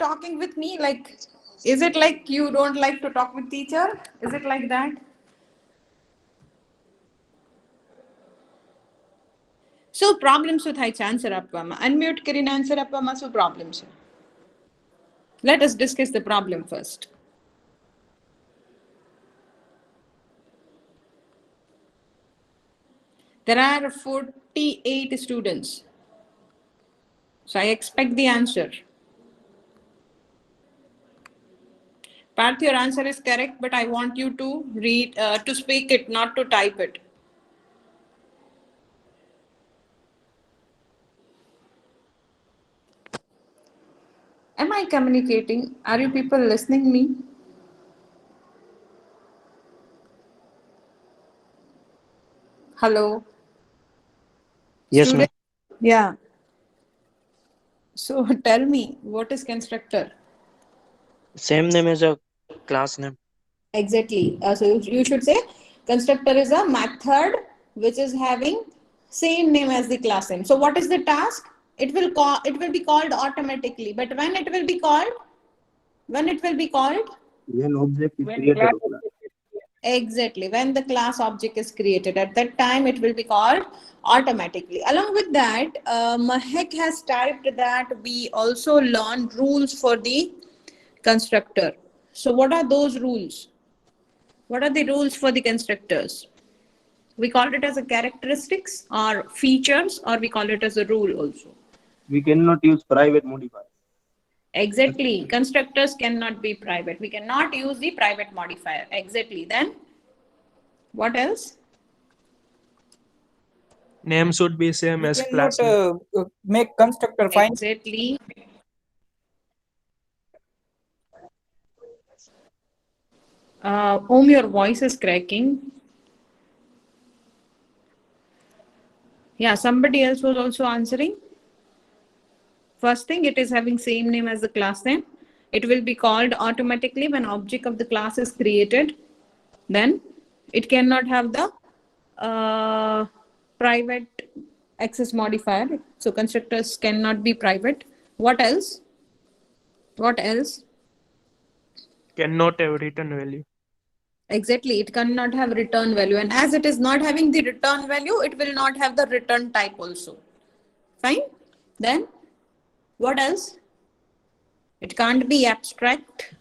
talking with me? Like, is it like you don't like to talk with teacher? Is it like that? So problems with high answer appama. Unmute Kirin answer appama. So problems. Let us discuss the problem first. There are 48 students. So I expect the answer. Parth, your answer is correct, but I want you to read, to speak it, not to type it. Am I communicating? Are you people listening me? Hello? Yes, ma'am. Student? Yeah. So tell me, what is constructor? Same name as a class name. Exactly. So you should say constructor is a method which is having same name as the class name. So what is the task? It will be called automatically. But when it will be called? When it will be called? When object is When created class of class. Exactly. When the class object is created, at that time it will be called automatically. Along with that, Mahek has typed that we also learn rules for the constructor. So what are those rules? What are the rules for the constructors? We call it as a characteristics or features, or we call it as a rule also. We cannot use private modifier. Exactly. Constructors cannot be private. We cannot use the private modifier. Exactly. Then what else? name should be same We as cannot class name. make constructor find. Exactly. Om, your voice is cracking. Yeah, somebody else was also answering. First thing, it is having same name as the class name. It will be called automatically when object of the class is created. Then it cannot have the private access modifier. So constructors cannot be private. What else? What else? Cannot have written value. Exactly, it cannot have return value. And as it is not having the return value, it will not have the return type also. Fine. Then what else? It can't be abstract.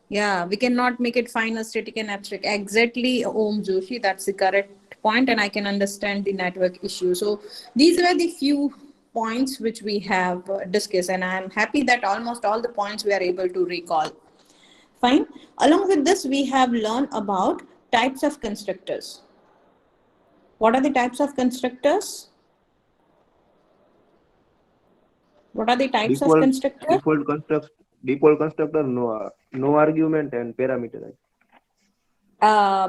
Yeah, we cannot make it final, static, and abstract. Exactly, Om Joshi, that's the correct point, and I can understand the network issue. So these were the few points which we have discussed, and I am happy that almost all the points we are able to recall. Fine. Along with this, we have learned about types of constructors. What are the types of constructors? What are the types of constructors? Default constructor, no argument and parameterized.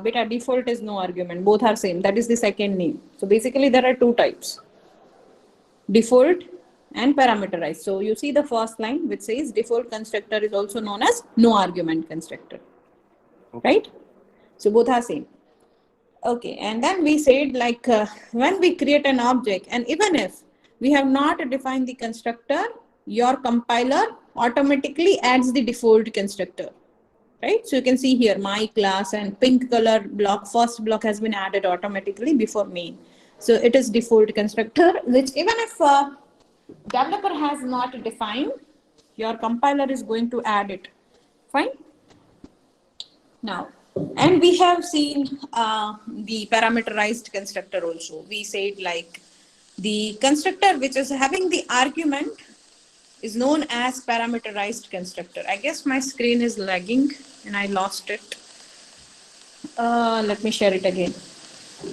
Beta default is no argument. Both are same. That is the second name. So basically there are two types. Default and parameterized. So you see the first line which says default constructor is also known as no argument constructor. Okay. Right? So both are same. Okay. And then we said like when we create an object, and even if we have not defined the constructor, your compiler automatically adds the default constructor. Right? So you can see here my class and pink color block, first block has been added automatically before main. So it is default constructor, which even if developer has not defined, your compiler is going to add it. Fine. Now, and we have seen the parameterized constructor also. We said like the constructor which is having the argument is known as parameterized constructor. I guess my screen is lagging and I lost it. Let me share it again.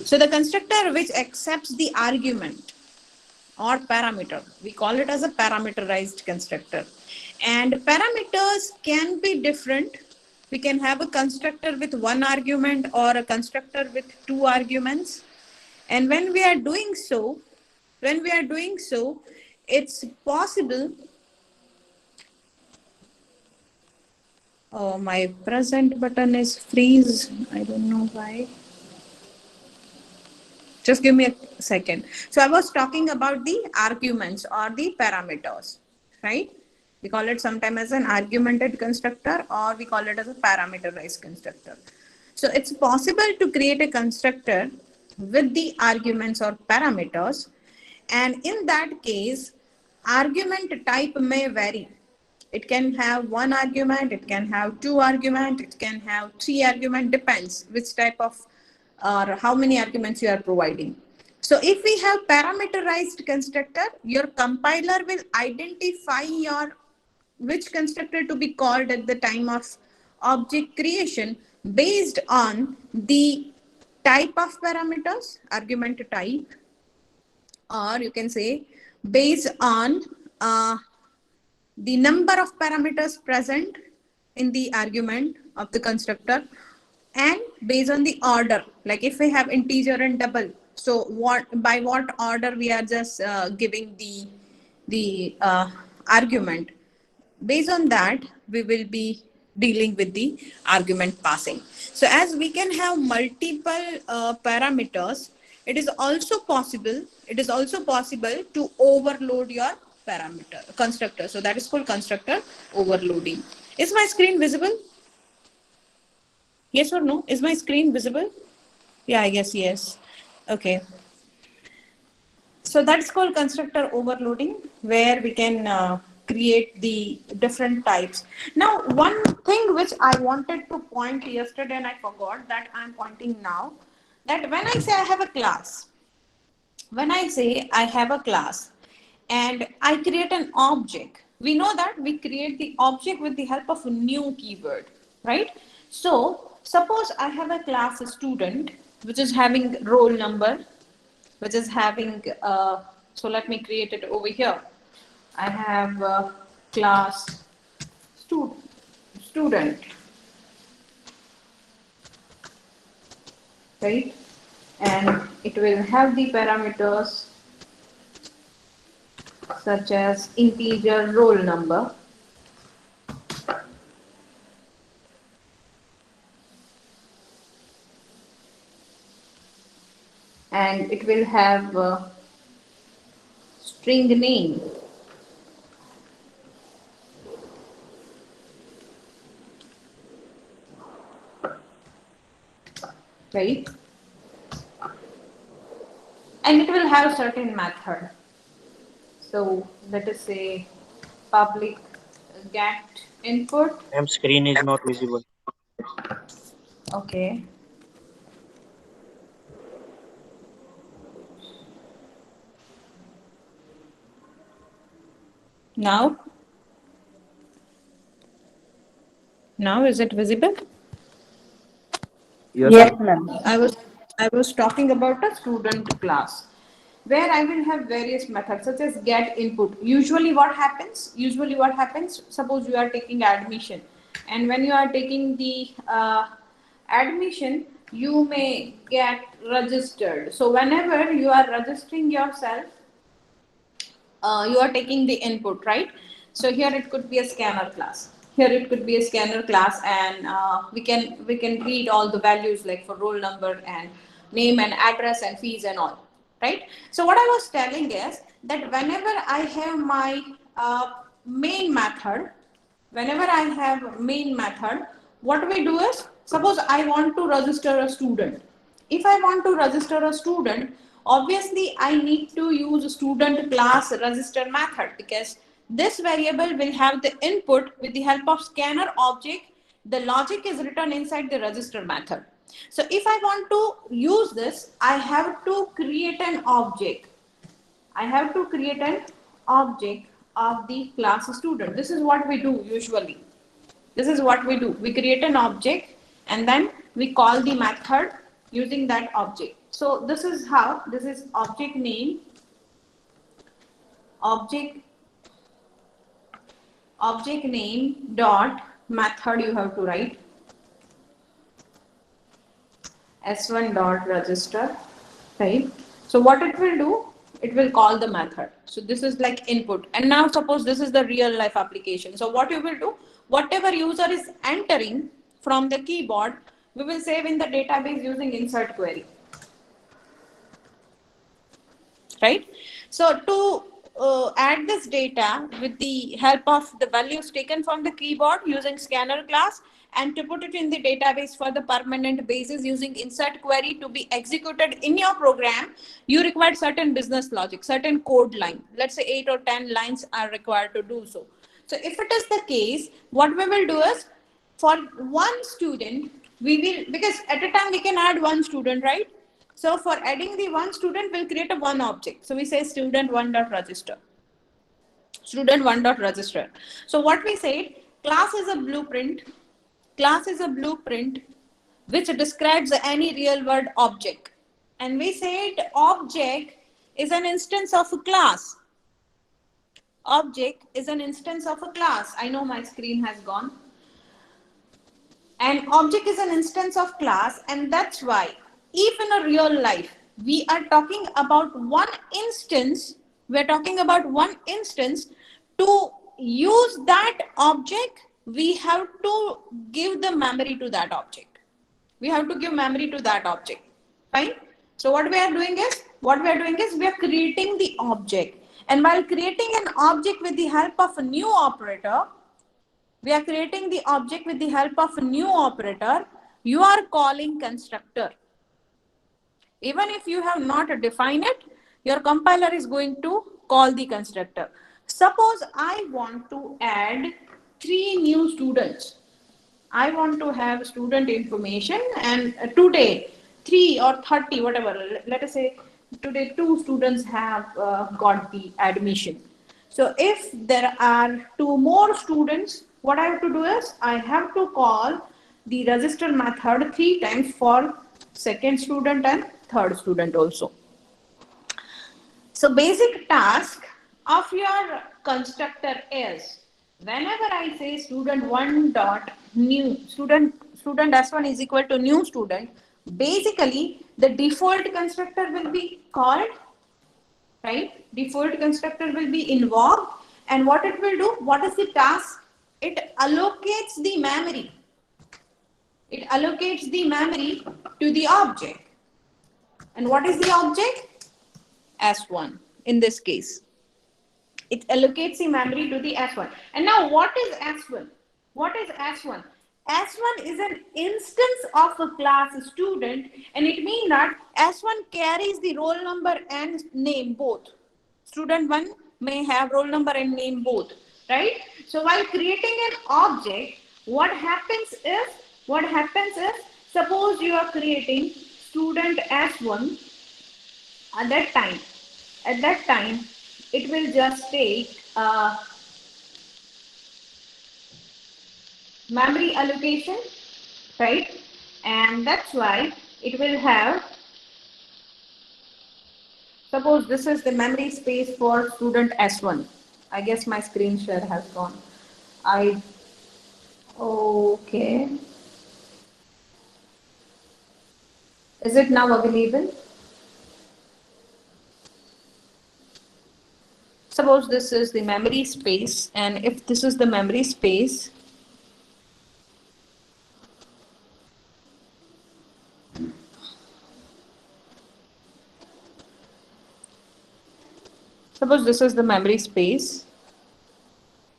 So the constructor which accepts the argument or parameter, we call it as a parameterized constructor. And parameters can be different. We can have a constructor with one argument or a constructor with two arguments. And when we are doing so, it's possible. Oh, my present button is freeze. I don't know why. Just give me a second. So I was talking about the arguments or the parameters, right? We call it sometimes as an argumented constructor, or we call it as a parameterized constructor. So it's possible to create a constructor with the arguments or parameters, and in that case, argument type may vary. It can have one argument, it can have two argument, it can have three argument, depends which type of or how many arguments you are providing. So if we have parameterized constructor, your compiler will identify your which constructor to be called at the time of object creation based on the type of parameters, argument type, or you can say based on the number of parameters present in the argument of the constructor, and based on the order, like if we have integer and double, so by what order we are just giving the argument. Based on that, we will be dealing with the argument passing. So as we can have multiple parameters, it is also possible to overload your parameter constructor. So that is called constructor overloading. Is my screen visible? Yes or no? Is my screen visible? Yeah, I guess yes. Okay. So that's called constructor overloading, where we can create the different types. Now, one thing which I wanted to point yesterday and I forgot, that I'm pointing now, that when I say I have a class, and I create an object, we know that we create the object with the help of a new keyword, right? So suppose I have a class student which is having roll number, which is having, so let me create it over here. I have class student, right? And it will have the parameters such as integer roll number, and it will have string name, right? And it will have certain method. So let us say public get input. Ma'am, screen is not visible. Okay. Now is it visible? Yes, ma'am. I was talking about a student class where I will have various methods such as get input. Usually what happens, suppose you are taking admission, and when you are taking the admission, you may get registered. So whenever you are registering yourself, you are taking the input, right? So here it could be a scanner class. And we can read all the values like for roll number and name and address and fees and all, right? So what I was telling is that whenever I have my main method, what we do is, suppose I want to register a student. If I want to register a student, obviously I need to use student class register method, because this variable will have the input with the help of scanner object. The logic is written inside the register method. So if I want to use this, I have to create an object. Of the class student. This is what we do usually. We create an object and then we call the method using that object. So this is object name, object name dot method you have to write s1 dot register, right? So what it will do, it will call the method. So this is like input. And now suppose this is the real life application. So what you will do, whatever user is entering from the keyboard, we will save in the database using insert query, right? So to add this data with the help of the values taken from the keyboard using scanner class, and to put it in the database for the permanent basis using insert query to be executed in your program, you require certain business logic, certain code line. Let's say 8 or 10 lines are required to do so. So if it is the case, what we will do is, for one student, we will, because at a time we can add one student, right? So for adding the one student, we'll create a one object. So we say student1.register. Student1.register. So what we said, class is a blueprint. Class is a blueprint which describes any real world object. And we said object is an instance of a class. Object is an instance of a class. I know my screen has gone. An object is an instance of class, and that's why if in a real life we are talking about one instance, we're talking about one instance, to use that object, we have to give the memory to that object. We have to give memory to that object. Fine. So what we are doing is we are creating the object. And while creating an object with the help of a new operator, you are calling constructor. Even if you have not defined it, your compiler is going to call the constructor. Suppose I want to add 3 new students. I want to have student information, and today 3 or 30, whatever, let us say today 2 students have got the admission. So if there are 2 more students, what I have to do is I have to call the register method 3 times for second student and third student also. So basic task of your constructor is, whenever I say student1 dot new student s1 is equal to new student, basically the default constructor will be called, right? Default constructor will be invoked, and what it will do, what is the task? It allocates the memory. It allocates the memory to the object. And what is the object? S1 in this case. It allocates the memory to the S1. And now what is S1? What is S1? S1 is an instance of a class student, and it means that S1 carries the roll number and name both. Student 1 may have roll number and name both, right? So while creating an object, what happens is, suppose you are creating student S1 at that time, it will just take memory allocation, right? And that's why it will have, suppose this is the memory space for student S1. I guess my screen share has gone. Okay. Is it now available? Suppose this is the memory space, and if this is the memory space, suppose this is the memory space.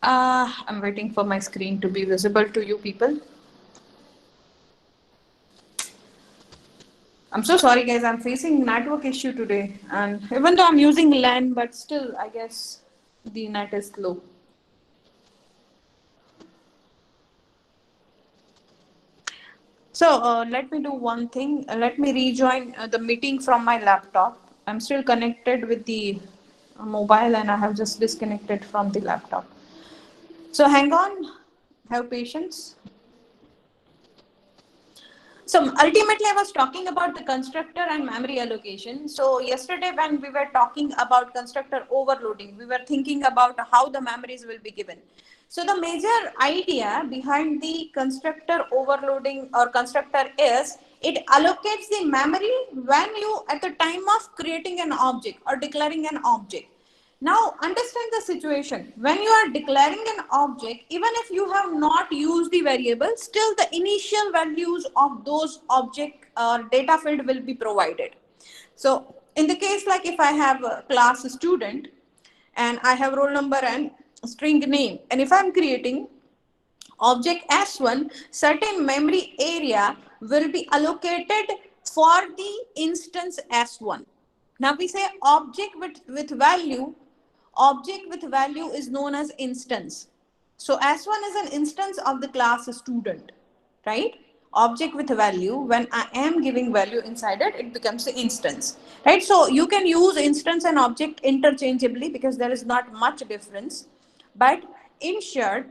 I'm waiting for my screen to be visible to you people. I'm so sorry guys, I'm facing network issue today, and even though I'm using LAN, but still I guess the net is slow. So let me do one thing. Let me rejoin the meeting from my laptop. I'm still connected with the mobile, and I have just disconnected from the laptop. So hang on, have patience. So ultimately, I was talking about the constructor and memory allocation. So yesterday when we were talking about constructor overloading, we were thinking about how the memories will be given. So the major idea behind the constructor overloading or constructor is it allocates the memory when you, at the time of creating an object or declaring an object. Now understand the situation. When you are declaring an object, even if you have not used the variable, still the initial values of those object or data field will be provided. So in the case like if I have a class student, and I have roll number and string name. And if I'm creating object S1, certain memory area will be allocated for the instance S1. Now we say object with value. Object with value is known as instance. So S1 is an instance of the class student, right? Object with value, when I am giving value inside it, it becomes the instance, right? So you can use instance and object interchangeably because there is not much difference. But in short,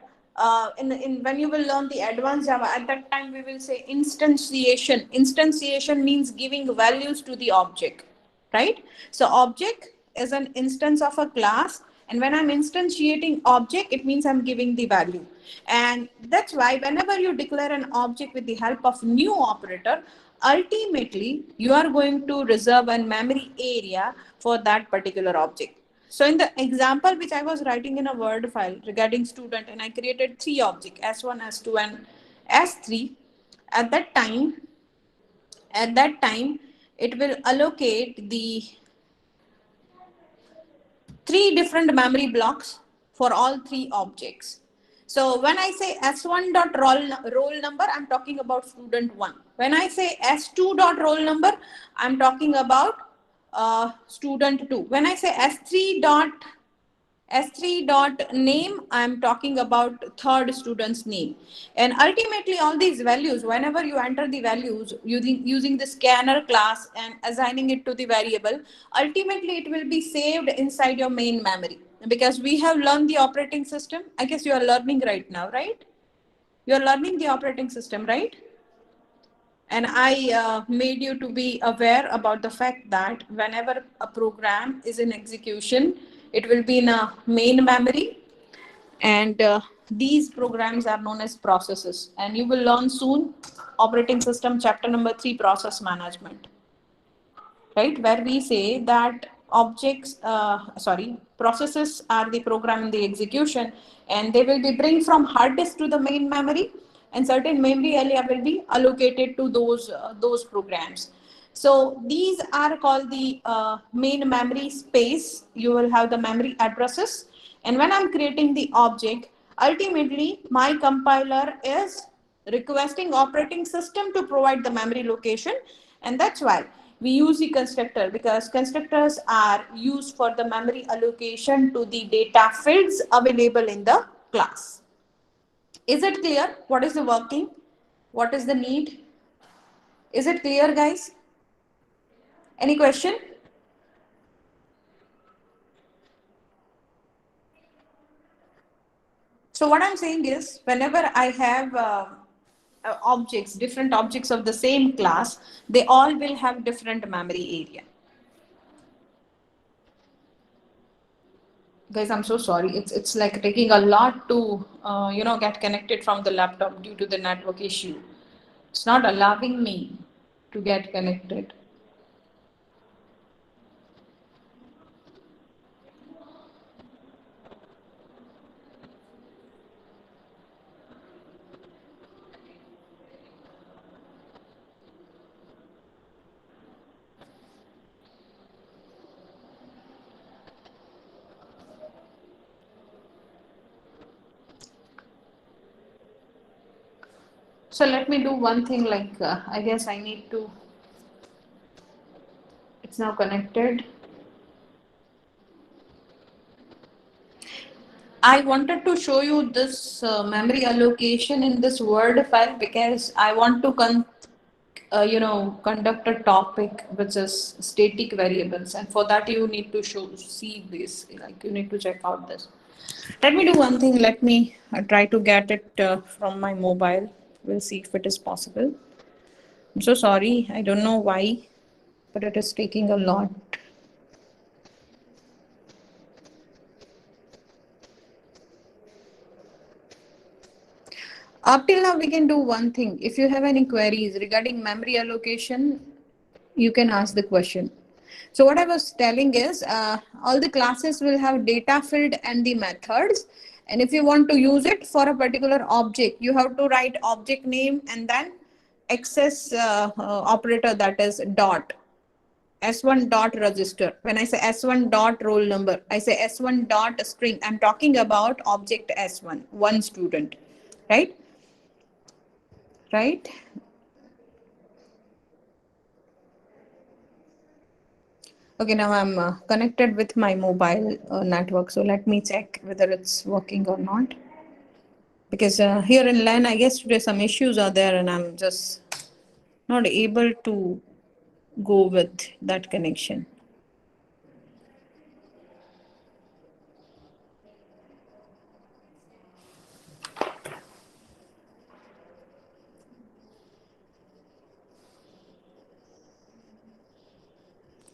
in when you will learn the advanced Java, at that time we will say instantiation. Instantiation means giving values to the object, right? So object is an instance of a class, and when I'm instantiating object, it means I'm giving the value. And that's why whenever you declare an object with the help of new operator, ultimately you are going to reserve a memory area for that particular object. So in the example which I was writing in a Word file regarding student, and I created 3 objects, S1, S2 and S3. At that time it will allocate the 3 different memory blocks for all 3 objects. So when I say S1 dot roll number, I'm talking about student 1. When I say S2 dot roll number, I'm talking about student 2. When I say S3 dot name, I'm talking about third student's name. And ultimately all these values, whenever you enter the values using the scanner class and assigning it to the variable, ultimately it will be saved inside your main memory. Because we have learned the operating system. I guess you are learning right now, right? You are learning the operating system, right? And I made you to be aware about the fact that whenever a program is in execution, it will be in a main memory, and these programs are known as processes. And you will learn soon operating system chapter number 3, process management, right? Where we say that processes are the program in the execution, and they will be bring from hard disk to the main memory, and certain memory area will be allocated to those programs. So these are called the main memory space. You will have the memory addresses, and when I'm creating the object, ultimately my compiler is requesting operating system to provide the memory location. And that's why we use the constructor, because constructors are used for the memory allocation to the data fields available in the class. Is it clear? What is the working? What is the need? Is it clear, guys? Any question? So what I'm saying is, whenever I have objects, different objects of the same class, they all will have different memory area. Guys, I'm so sorry. It's like taking a lot to get connected from the laptop due to the network issue. It's not allowing me to get connected. So let me do one thing, like I guess I need to, it's now connected. I wanted to show you this memory allocation in this Word file because I want to conduct a topic which is static variables, and for that you need to see this, like you need to check out this. Let me do one thing. Let me try to get it from my mobile. We'll see if it is possible. I'm so sorry. I don't know why, but it is taking a lot. Up till now, we can do one thing. If you have any queries regarding memory allocation, you can ask the question. So what I was telling is, all the classes will have data field and the methods. And if you want to use it for a particular object, you have to write object name and then access operator, that is dot. S1 dot register. When I say S1 dot roll number, I say S1 dot string. I'm talking about object S1, one student, right? Right? Okay, now I'm connected with my mobile network. So let me check whether it's working or not. Because here in LAN, I guess today some issues are there and I'm just not able to go with that connection.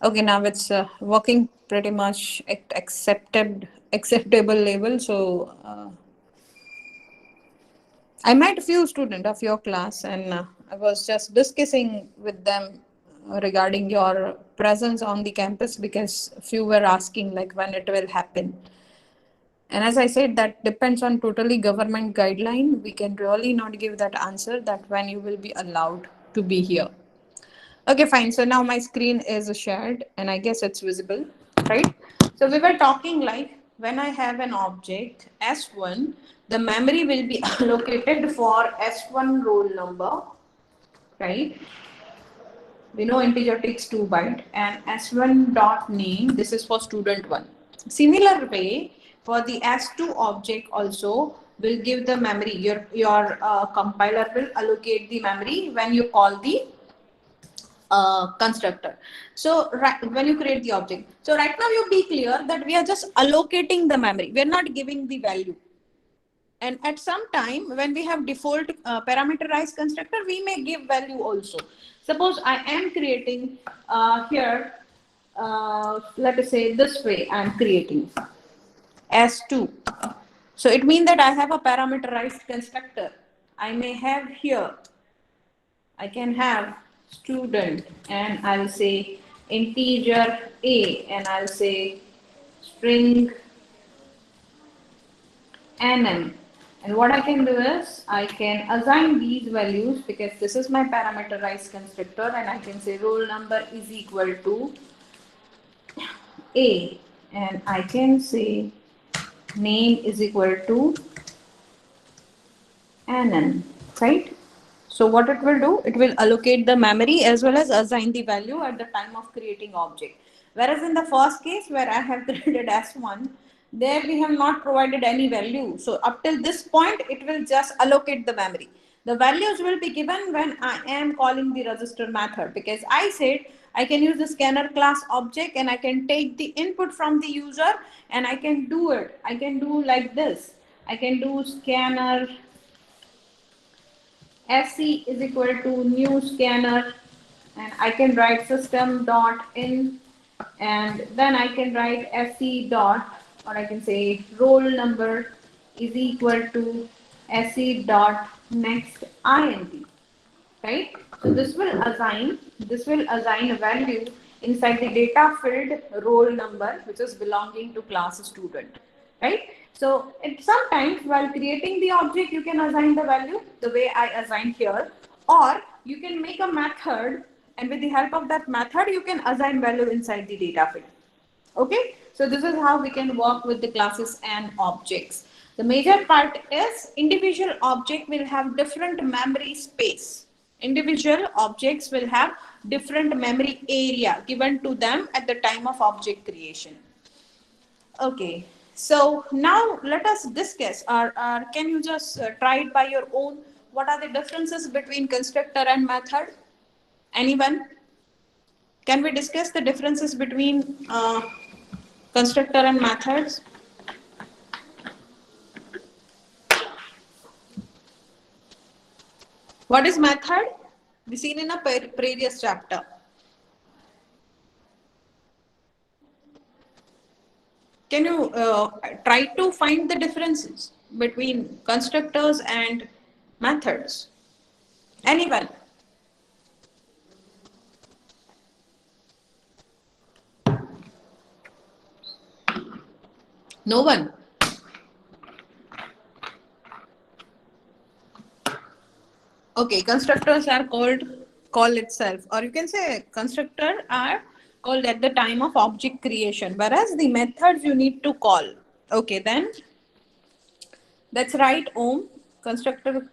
Okay, now it's working pretty much at acceptable level. So I met a few students of your class, and I was just discussing with them regarding your presence on the campus because few were asking like when it will happen. And as I said, that depends on totally government guideline. We can really not give that answer that when you will be allowed to be here. Okay, fine. So now my screen is shared and I guess it's visible, right? So we were talking like when I have an object S1, the memory will be allocated for S1 roll number, right? We know integer takes 2 bytes and S1 dot name, this is for student 1. Similar way, for the S2 object also will give the memory, your compiler will allocate the memory when you call the constructor. So when you create the object, so right now you be clear that we are just allocating the memory, we are not giving the value. And at some time when we have default parameterized constructor, we may give value also. Suppose I am creating here, let us say this way, I am creating S2. So it means that I have a parameterized constructor. I may have here, I can have student and I'll say integer A and I'll say string nm. And what I can do is I can assign these values because this is my parameterized constructor and I can say roll number is equal to A and I can say name is equal to nm, right? So what it will do, it will allocate the memory as well as assign the value at the time of creating object. Whereas in the first case where I have created S1, there we have not provided any value. So up till this point, it will just allocate the memory. The values will be given when I am calling the register method because I said I can use the scanner class object and I can take the input from the user and I can do it. I can do like this. I can do scanner SC is equal to new scanner and I can write system dot in and then I can write SC dot or I can say roll number is equal to SC dot next INT, right? So this will assign a value inside the data field roll number which is belonging to class student, right? So sometimes while creating the object, you can assign the value the way I assigned here, or you can make a method and with the help of that method, you can assign value inside the data field. Okay, so this is how we can work with the classes and objects. The major part is individual object will have different memory space. Individual objects will have different memory area given to them at the time of object creation. Okay, so now let us discuss, or can you just try it by your own? What are the differences between constructor and method? Anyone? Can we discuss the differences between constructor and methods? What is method? We seen in a previous chapter. Can you try to find the differences between constructors and methods? Anyone? No one? Okay, constructors are called call itself, or you can say constructor are called at the time of object creation, whereas the methods you need to call. Okay, then that's right, Om. Constructor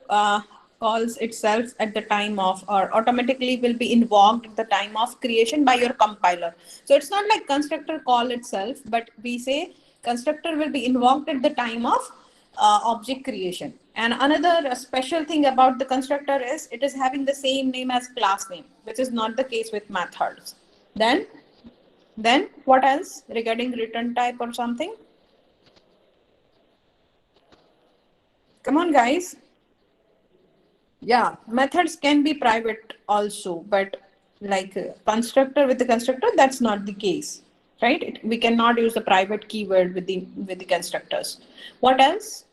calls itself at the time of, or automatically will be invoked at the time of creation by your compiler. So it's not like constructor call itself, but we say constructor will be invoked at the time of object creation. And another special thing about the constructor is it is having the same name as class name, which is not the case with methods. Then what else regarding return type or something? Come on, guys. Yeah, methods can be private also, but like constructor with the constructor, that's not the case, right? We cannot use the private keyword with the constructors. What else?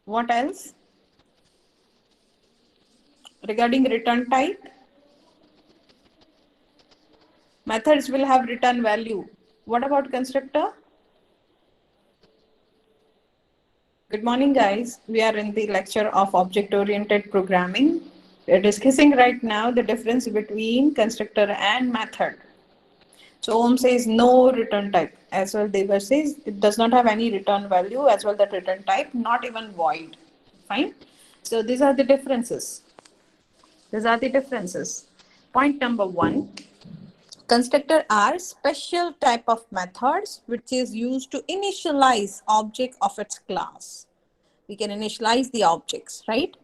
What else? Regarding return type, methods will have return value. What about constructor? Good morning, guys. We are in the lecture of object-oriented programming. We are discussing right now the difference between constructor and method. So Om says no return type. As well, Deva says it does not have any return value. As well, that return type, not even void. Fine. So these are the differences. These are the differences. Point number 1. Constructor are special type of methods which is used to initialize object of its class. We can initialize the objects, right?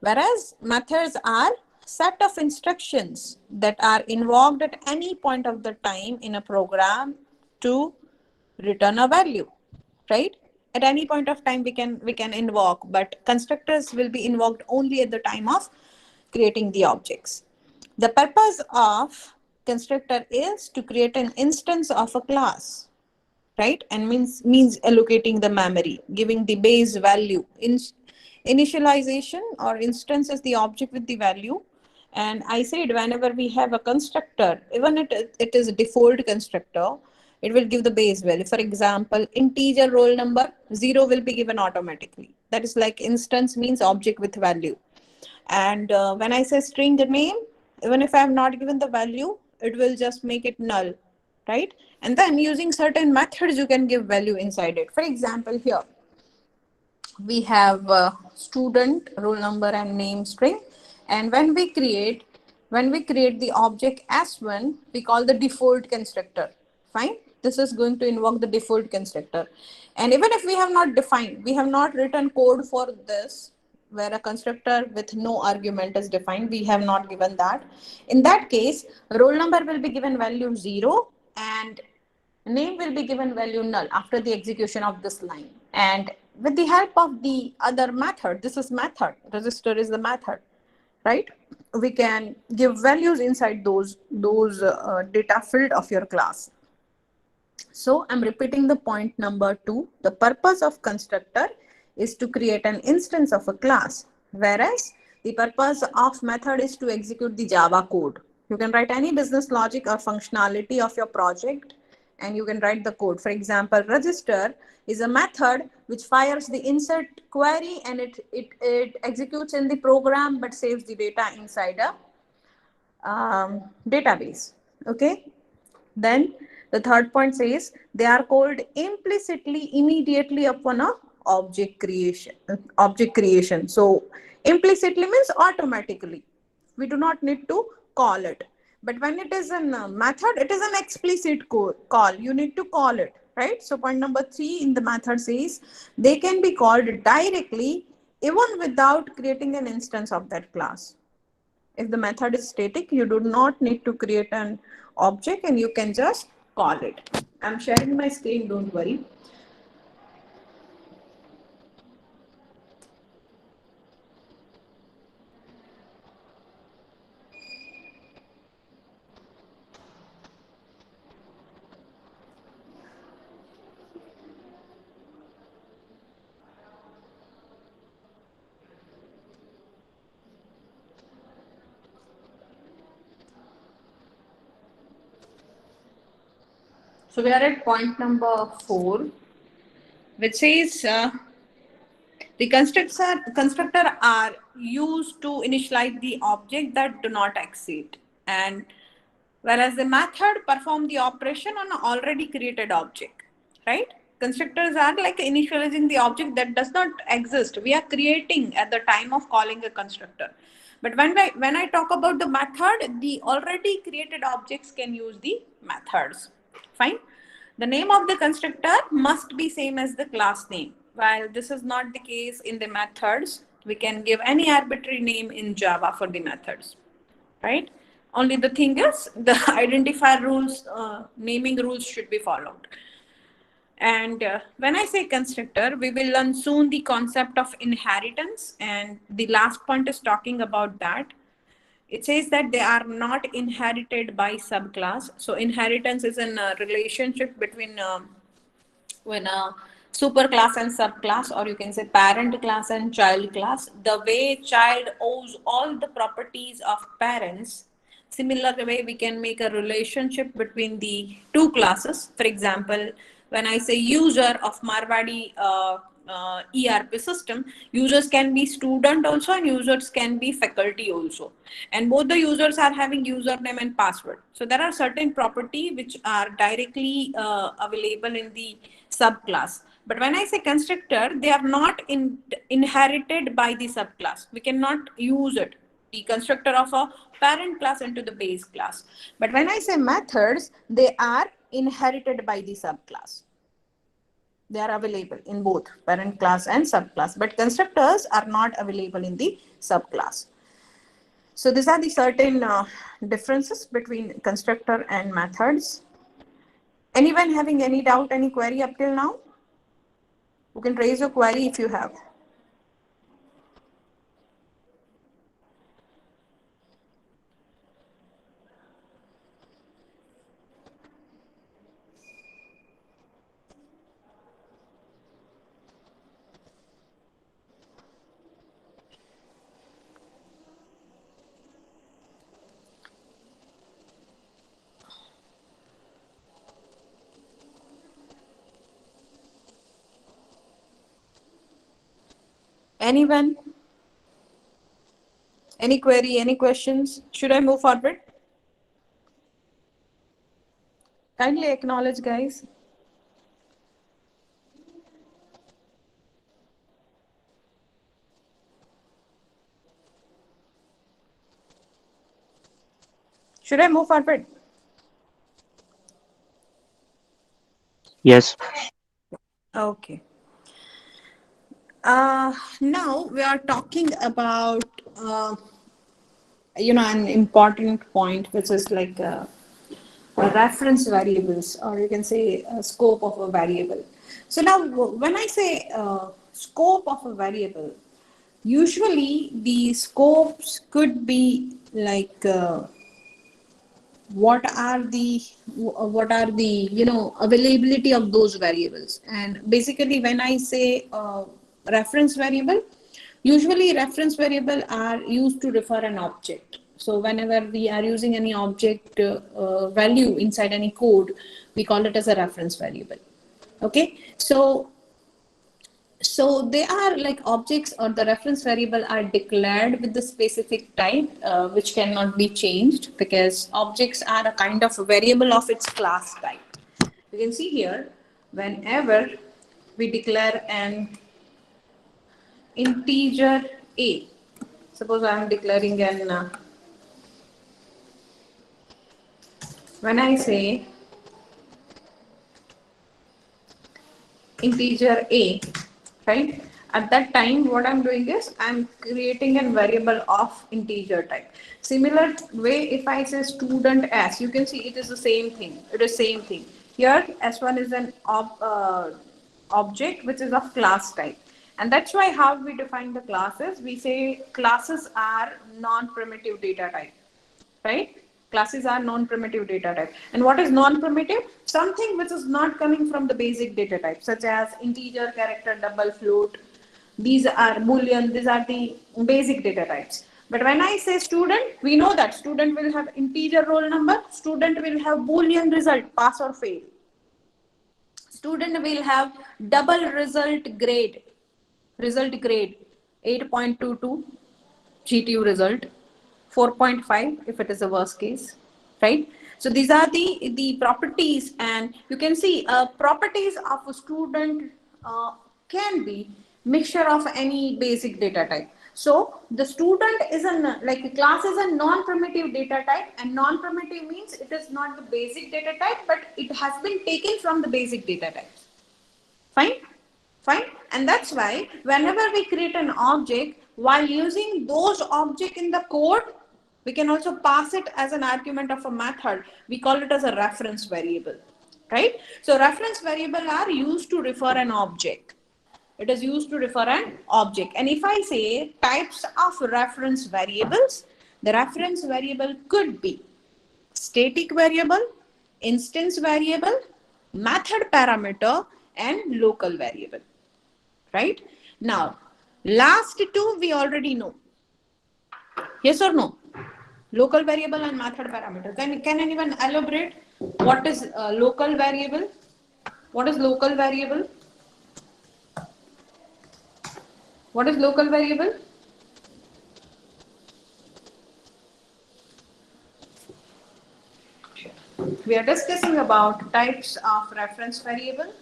Whereas methods are set of instructions that are invoked at any point of the time in a program to return a value, right? At any point of time we can invoke, but constructors will be invoked only at the time of creating the objects. The purpose of constructor is to create an instance of a class, right? And means allocating the memory, giving the base value. Initialization or instance is the object with the value. And I said whenever we have a constructor, even it is a default constructor, it will give the base value. For example, integer roll number 0 will be given automatically. That is like instance means object with value. And when I say string name, even if I have not given the value, it will just make it null, right? And then using certain methods, you can give value inside it. For example, here we have student, roll number, and name string. And when we create the object S1, we call the default constructor. Fine. This is going to invoke the default constructor. And even if we have not defined, we have not written code for this, where a constructor with no argument is defined, we have not given that. In that case, roll number will be given value 0 and name will be given value null after the execution of this line. And with the help of the other method, this is method, register is the method, right? We can give values inside those data field of your class. So I'm repeating the point number 2. The purpose of constructor is to create an instance of a class, whereas the purpose of method is to execute the Java code. You can write any business logic or functionality of your project and you can write the code. For example, register is a method which fires the insert query and it executes in the program but saves the data inside a database. Okay. Then the third point says they are called implicitly immediately upon a object creation. So implicitly means automatically. We do not need to call it. But when it is a method, it is an explicit call. You need to call it, right? So point number 3 in the method says they can be called directly even without creating an instance of that class. If the method is static, you do not need to create an object and you can just call it. I'm sharing my screen, don't worry. So we are at point number 4, which says The constructor are used to initialize the object that do not exist, and whereas the method perform the operation on an already created object, right? Constructors are like initializing the object that does not exist. We are creating at the time of calling a constructor. But when I talk about the method, the already created objects can use the methods. Fine. The name of the constructor must be same as the class name. While this is not the case in the methods, we can give any arbitrary name in Java for the methods, right? Only the thing is the identifier rules, naming rules should be followed. And when I say constructor, we will learn soon the concept of inheritance. And the last point is talking about that. It says that they are not inherited by subclass. So inheritance is a relationship between when a superclass and subclass, or you can say parent class and child class. The way child owes all the properties of parents, similar way we can make a relationship between the two classes. For example, when I say user of Marwadi ERP system, users can be student also and users can be faculty also, and both the users are having username and password. So there are certain property which are directly available in the subclass. But when I say constructor, they are not inherited by the subclass. We cannot use it, the constructor of a parent class, into the base class. But when I say methods, they are inherited by the subclass. They are available in both parent class and subclass, but constructors are not available in the subclass. So these are the certain differences between constructor and methods. Anyone having any doubt, any query up till now? You can raise your query if you have. Anyone? Any query, any questions? Should I move forward? Kindly acknowledge, guys. Should I move forward? Yes. Okay. Now we are talking about, an important point, which is like reference variables, or you can say scope of a variable. So now when I say scope of a variable, usually the scopes could be like what are the availability of those variables. And basically when I say reference variable, usually reference variable are used to refer an object. So whenever we are using any object value inside any code, we call it as a reference variable. Okay, so they are like objects, or the reference variable are declared with the specific type, which cannot be changed, because objects are a kind of a variable of its class type. You can see here, whenever we declare an integer a, suppose I am declaring an, when I say integer a, right, at that time what I'm doing is I'm creating a variable of integer type. Similar way, if I say student s, you can see it is the same thing. It is same thing. Here s1 is an object which is of class type. And that's why how we define the classes, we say classes are non-primitive data type, right? Classes are non-primitive data type. And what is non-primitive? Something which is not coming from the basic data type, such as integer, character, double, float. These are Boolean, these are the basic data types. But when I say student, we know that student will have integer roll number, student will have Boolean result, pass or fail. Student will have double result grade. result grade 8.22 GTU result, 4.5 if it is a worst case, right? So these are the properties, and you can see properties of a student can be mixture of any basic data type. So the student is like a class is a non-primitive data type, and non-primitive means it is not the basic data type, but it has been taken from the basic data types. Fine? Fine? And that's why whenever we create an object, while using those object in the code, we can also pass it as an argument of a method. We call it as a reference variable, right? So reference variable are used to refer an object. It is used to refer an object. And if I say types of reference variables, the reference variable could be static variable, instance variable, method parameter, and local variable, right? Now, last two we already know. Yes or no? Local variable and method parameter. Can anyone elaborate what is local variable? What is local variable? What is local variable? We are discussing about types of reference variable.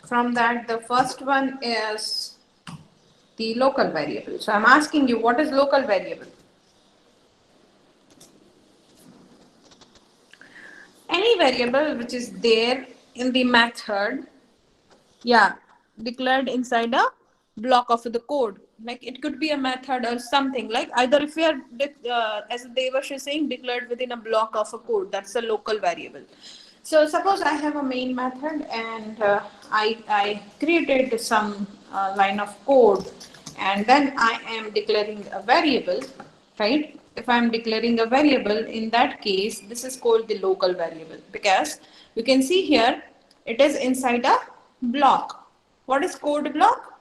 From that, the first one is the local variable. So I'm asking you, what is local variable? Any variable which is there in the method, yeah, declared inside a block of the code. Like it could be a method or something, like either if we are, as Devash is saying, declared within a block of a code, that's a local variable. So suppose I have a main method, and I created some line of code, and then I am declaring a variable, right? If I am declaring a variable, in that case, this is called the local variable, because you can see here, it is inside a block. What is code block?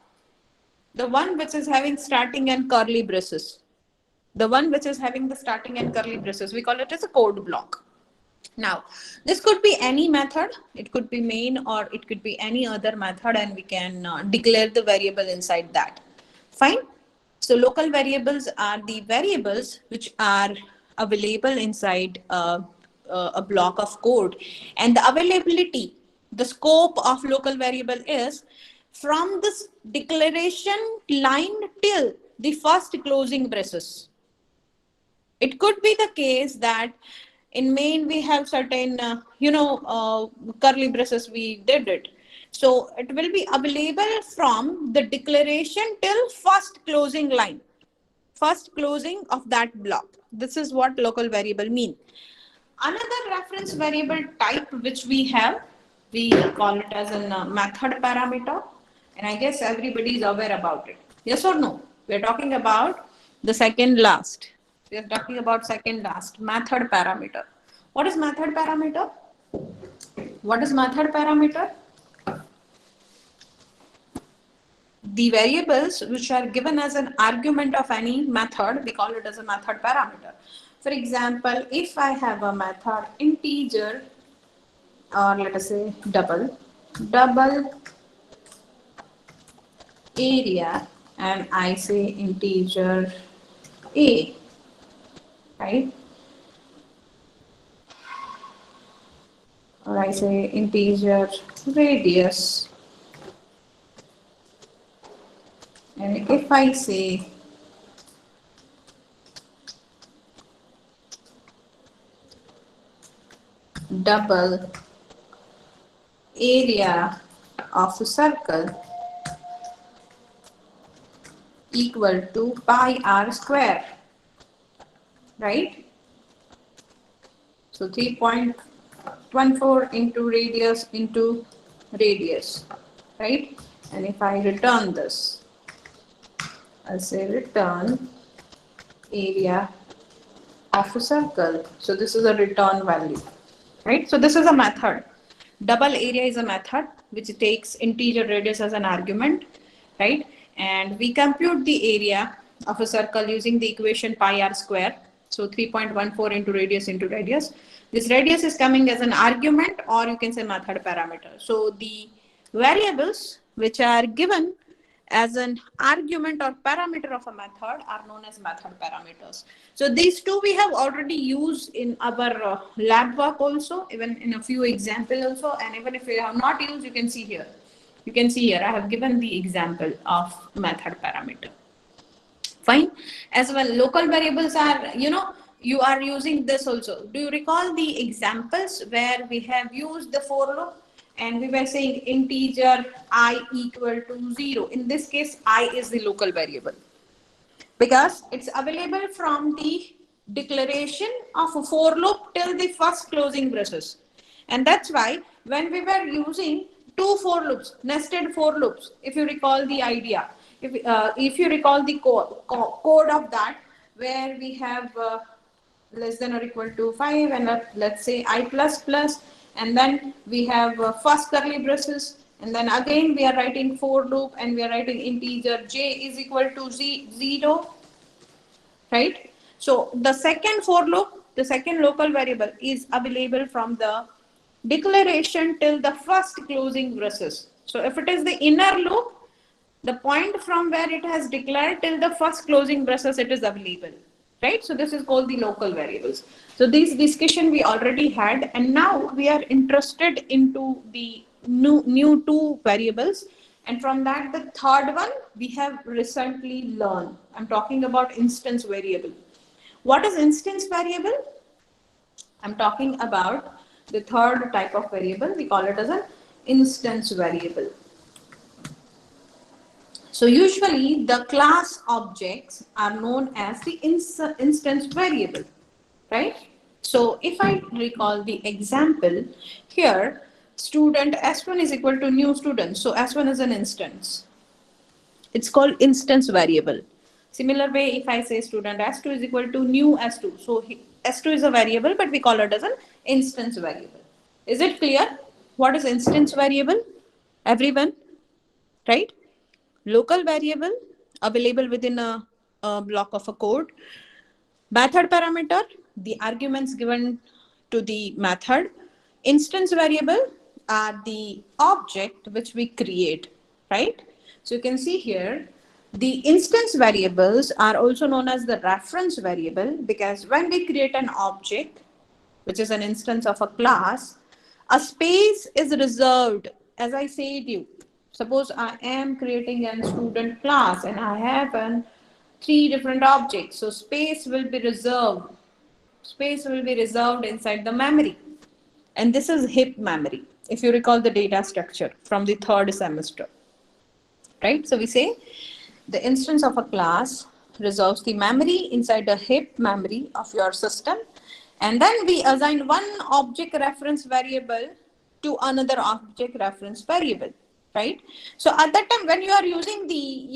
The one which is having starting and curly braces. The one which is having the starting and curly braces, we call it as a code block. Now, this could be any method. It could be main, or it could be any other method, and we can declare the variable inside that. Fine. So local variables are the variables which are available inside a block of code, and the availability, the scope of local variable is from this declaration line till the first closing braces. It could be the case that in main we have certain curly braces, we did it, so it will be available from the declaration till first closing line, first closing of that block. This is what local variable mean. Another reference variable type which we have, we call it as a method parameter, and I guess everybody is aware about it. Yes or no? We are talking about the second last. We are talking about second last, method parameter. What is method parameter? What is method parameter? The variables which are given as an argument of any method, we call it as a method parameter. For example, if I have a method integer, or let us say double area, and I say integer a, right? Or I say integer radius, and if I say double area of a circle equal to pi r square, right? So 3.14 into radius, right? And if I return this, I'll say return area of a circle. So this is a return value, right? So this is a method. Double area is a method which takes integer radius as an argument, right? And we compute the area of a circle using the equation pi r square. So 3.14 into radius. This radius is coming as an argument, or you can say method parameter. So the variables which are given as an argument or parameter of a method are known as method parameters. So these two we have already used in our lab work also, even in a few examples also, and even if you have not used, you can see here. You can see here I have given the example of method parameter. Fine. As well, local variables are, you are using this also. Do you recall the examples where we have used the for loop and we were saying integer I equal to 0? In this case, I is the local variable because it's available from the declaration of a for loop till the first closing braces. And that's why when we were using two for loops, nested for loops, if you recall the idea, if you recall the code of that, where we have less than or equal to 5 and let's say I plus plus, and then we have first curly braces, and then again we are writing for loop and we are writing integer j is equal to 0, right? So the second for loop, the second local variable is available from the declaration till the first closing braces. So if it is the inner loop, the point from where it has declared till the first closing braces, it is available, right? So this is called the local variables. So this discussion we already had, and now we are interested into the new two variables, and from that the third one we have recently learned. I'm talking about instance variable. What is instance variable? I'm talking about the third type of variable. We call it as an instance variable. So usually the class objects are known as the instance variable, right? So if I recall the example here, student S1 is equal to new student. So S1 is an instance. It's called instance variable. Similar way, if I say student S2 is equal to new S2. So S2 is a variable, but we call it as an instance variable. Is it clear? What is instance variable? Everyone, right? Local variable available within a block of a code. Method parameter, the arguments given to the method. Instance variable are the object which we create, right? So you can see here, the instance variables are also known as the reference variable, because when we create an object, which is an instance of a class, a space is reserved. As I said you, suppose I am creating a student class and I have 3 different objects. So space will be reserved. Space will be reserved inside the memory. And this is heap memory, if you recall the data structure from the 3rd semester. Right? So we say the instance of a class reserves the memory inside the heap memory of your system. And then we assign one object reference variable to another object reference variable. Right? So at that time, when you are using the,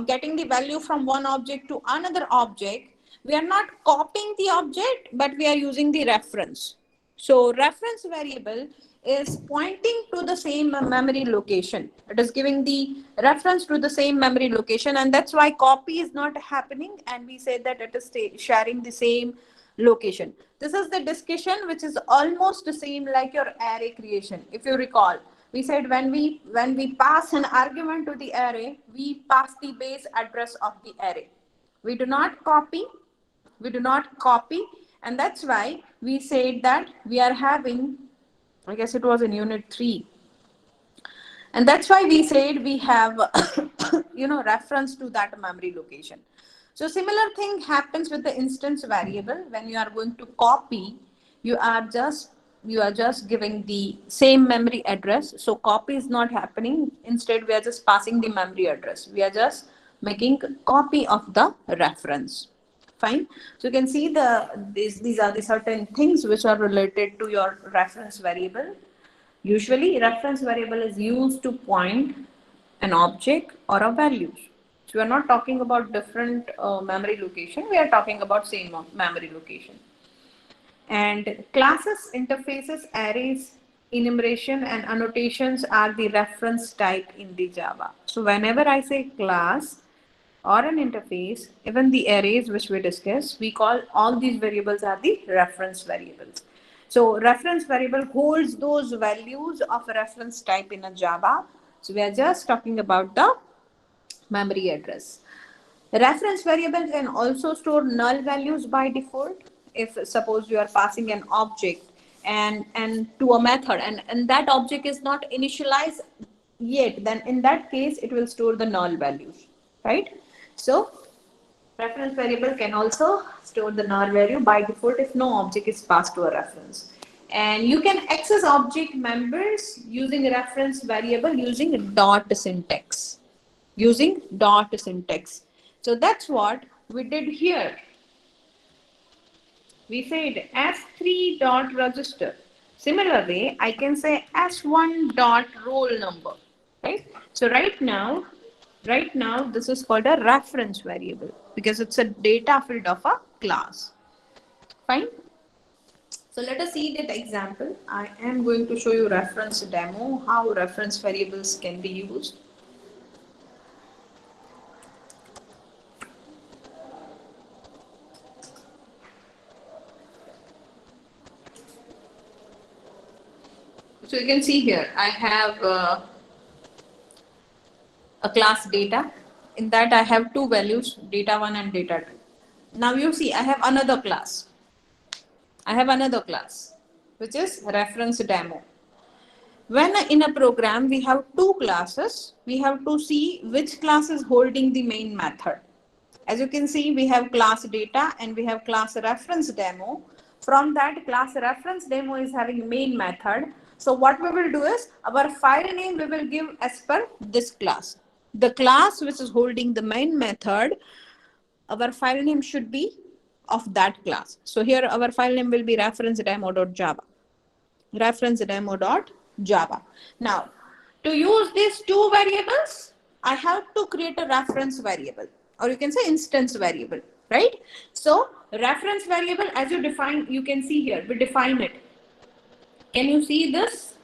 getting the value from one object to another object, we are not copying the object, but we are using the reference. So reference variable is pointing to the same memory location. It is giving the reference to the same memory location, and that's why copy is not happening, and we say that it is sharing the same location. This is the discussion which is almost the same like your array creation. If you recall, we said when we pass an argument to the array, we pass the base address of the array. We do not copy, and that's why we said that we are having, I guess it was in unit 3, and that's why we said we have reference to that memory location. So similar thing happens with the instance variable. When you are going to copy, you are just giving the same memory address. So copy is not happening. Instead, we are just passing the memory address. We are just making a copy of the reference. Fine. So you can see these are the certain things which are related to your reference variable. Usually, reference variable is used to point an object or a value. So we are not talking about different memory location. We are talking about same memory location. And classes, interfaces, arrays, enumeration, and annotations are the reference type in the Java. So whenever I say class, or an interface, even the arrays which we discussed, we call all these variables are the reference variables. So reference variable holds those values of a reference type in a Java. So we are just talking about the memory address. Reference variable can also store null values by default. If suppose you are passing an object and to a method and that object is not initialized yet, then in that case it will store the null values, right? So reference variable can also store the null value by default if no object is passed to a reference. And you can access object members using a reference variable using dot syntax. Using dot syntax. So that's what we did here. We said S3 dot register. Similarly, I can say S1 dot roll number, right? So right now, this is called a reference variable because it's a data field of a class. Fine. So let us see that example. I am going to show you reference demo, how reference variables can be used. So you can see here, I have a class data. In that I have two values, data1 and data2. Now you see I have another class. Which is reference demo. When in a program we have two classes, we have to see which class is holding the main method. As you can see, we have class data and we have class reference demo. From that, class reference demo is having main method. So what we will do is our file name we will give as per this class. The class which is holding the main method, our file name should be of that class. So here our file name will be reference demo.java. Reference demo.java. Now, to use these two variables, I have to create a reference variable, or you can say instance variable, right? So reference variable, as you define, you can see here, we define it. Can you see this?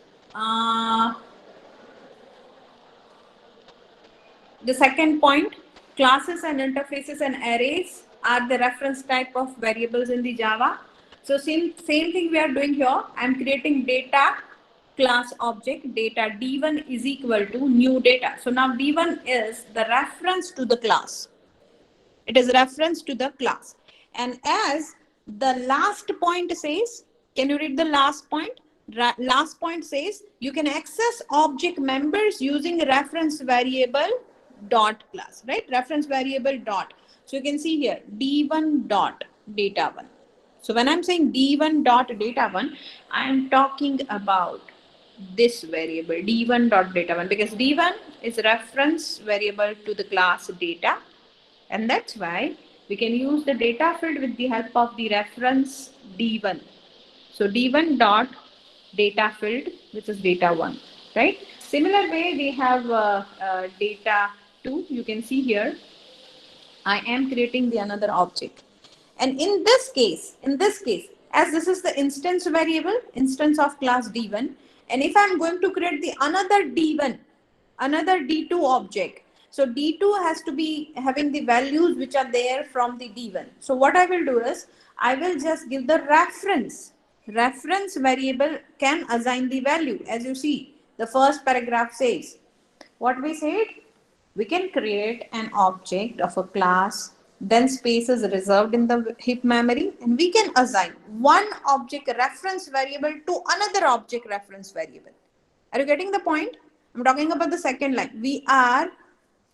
The second point, classes and interfaces and arrays are the reference type of variables in the Java. So same thing we are doing here. I'm creating data class object, data D1 is equal to new data. So now D1 is the reference to the class. It is reference to the class. And as the last point says, can you read the last point? Last point says you can access object members using reference variable dot class, right? Reference variable dot. So you can see here D1 dot data1. So when I'm saying D1 dot data1, I'm talking about this variable D1 dot data1 because D1 is reference variable to the class data, and that's why we can use the data field with the help of the reference D1. So D1 dot data field, which is data1, right? Similar way we have data2. You can see here I am creating the another object, and in this case, as this is the instance variable, instance of class D1, and if I'm going to create the another D1, another D2 object, so D2 has to be having the values which are there from the D1. So what I will do is I will just give the reference variable can assign the value. As you see, the first paragraph says what we said. We can create an object of a class, then space is reserved in the heap memory, and we can assign one object reference variable to another object reference variable. Are you getting the point? I'm talking about the second line. We are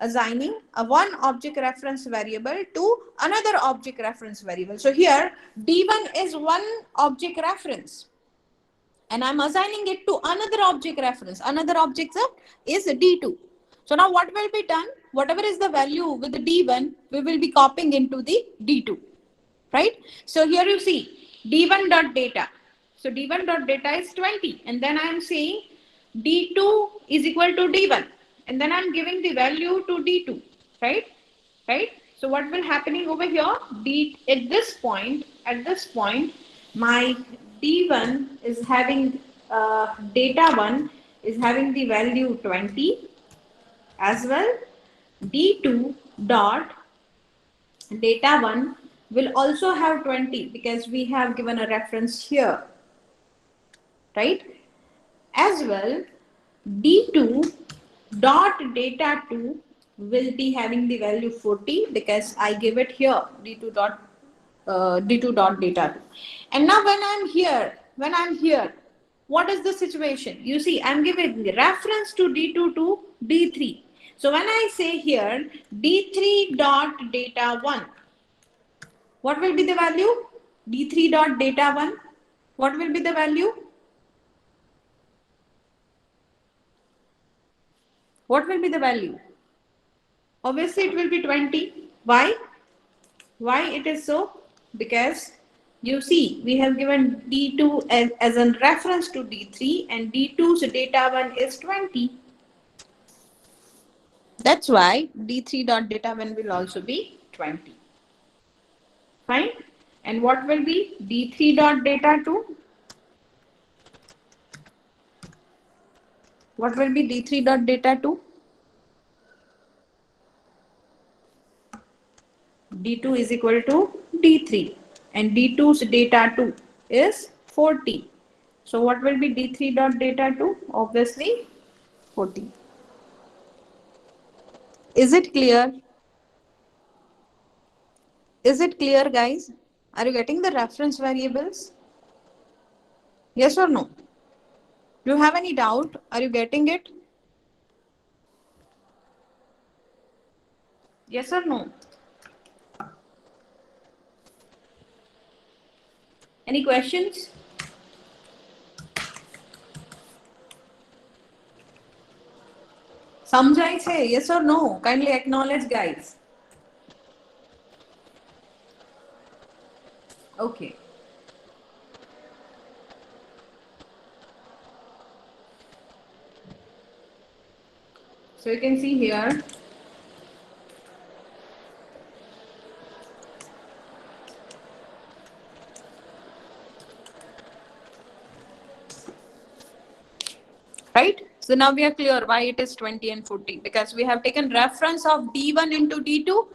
assigning a one object reference variable to another object reference variable. So here D1 is one object reference, and I'm assigning it to another object reference. Another object is D2. So now what will be done? Whatever is the value with the D1, we will be copying into the D2, right? So here you see D1 dot data. So D1 dot data is 20, and then I am saying D2 is equal to D1, and then I'm giving the value to D2, right? So what will happening over here? At this point, my D1 is having data1 is having the value 20. As well, D2 dot data 1 will also have 20 because we have given a reference here, right? As well, D2 dot data 2 will be having the value 40 because I give it here D2 dot data 2. And now when I'm here, what is the situation? You see, I'm giving the reference to D2 to D3. So when I say here D3 dot data 1, what will be the value? D3 dot data 1, what will be the value? What will be the value? Obviously, it will be 20. Why? Why it is so? Because you see, we have given D2 as a reference to D3 and D2's data 1 is 20. That's why D3 dot data 1 will also be 20. Fine. And what will be D3 dot data 2? What will be D3 dot data 2? D2 is equal to D3 and D2's data 2 is 40. So what will be D3 dot data 2? Obviously 40. Is it clear? Is it clear, guys? Are you getting the reference variables? Yes or no? Do you have any doubt? Are you getting it? Yes or no? Any questions? Samjhai say yes or no? Kindly acknowledge, guys. Okay. So you can see here. Right? So now we are clear why it is 20 and 40 because we have taken reference of D1 into D2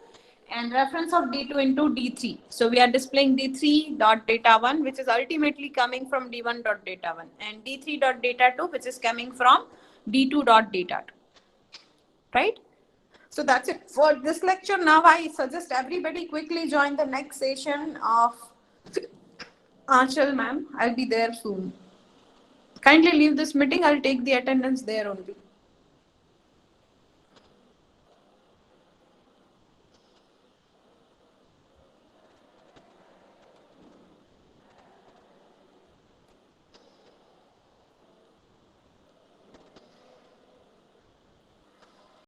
and reference of D2 into D3. So we are displaying D3 dot data 1 which is ultimately coming from D1 dot data 1 and D3 dot data 2 which is coming from D2 dot data 2. Right? So that's it for this lecture. Now I suggest everybody quickly join the next session of Aanchal ma'am. I'll be there soon. Kindly leave this meeting. I'll take the attendance there only.